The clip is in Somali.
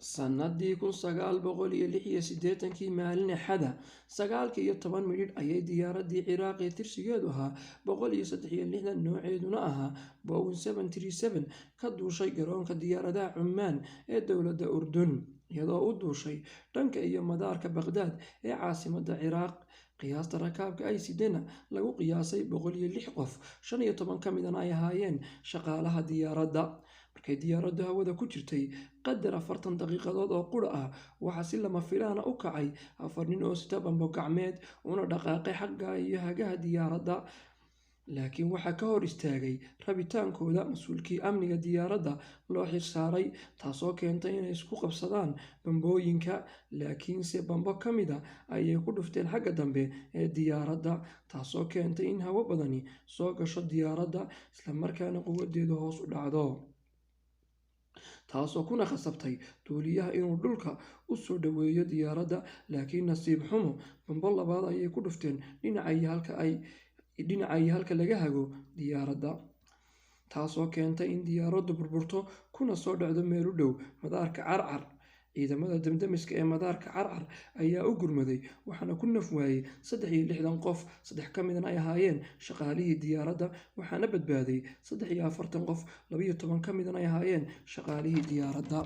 Sannadii 1986 maalin Axada, 9:10 ayay diyaaraddii Ciraaq ee tirsigeedu ahaa 163 nooceeduna ahaa Boeing 737 ka duushay garoonka diyaaradaha Cumaan ee dowladda Urdun, iyadoo u duushay dhanka iyo madaarka Baghdaad ee caasimadda Ciraaq. Qiyaasta rakaabka ay sidena lagu qiyaasay 106 qof, 15 ka midna ay ahaayeen shaqaalaha diyaaradda. Markay diyaaraddu hawada ku jirtay qadar 40 daqiiqadood oo qura ah, waxaa si lama filaan ah u kacay 4 nin oo sita bambo gacmeed una dhaqaaqay xagga iyo hagaha diyaaradda, laakiin waxaa ka hor istaagay rabitaankooda mas'uulkii amniga diyaaradda loo xilsaaray, taasoo keentay inay isku qabsadaan bambooyinka. Laakiinse bambo ka mid ah ayay ku dhufteen xagga dambe ee diyaaradda, taasoo keentay in hawo badani soo gasho diyaaradda, isla markaana quwaddeedu hoos u dhacdo, taasoo kuna khasabtay duuliyaha inuu dhulka u soo dhoweeyo diyaaradda. Laakiin nasiib xumo, bambo labaad ayay ku dhufteen dhinaca iyo halka laga hago diyaaradda, taasoo keentay in diyaaraddu burburto kuna soo dhacdo meel u dhow madaarka Carcar. Ciidamada damdamiska ee madaarka Carcar ayaa u gurmaday, waxaana ku naf waayay 63 qof, 3 ka midna ay ahaayeen shaqaalihii diyaaradda, waxaana badbaaday 43 qof, 12 ka midna ay ahaayeen shaqaalihii diyaaradda.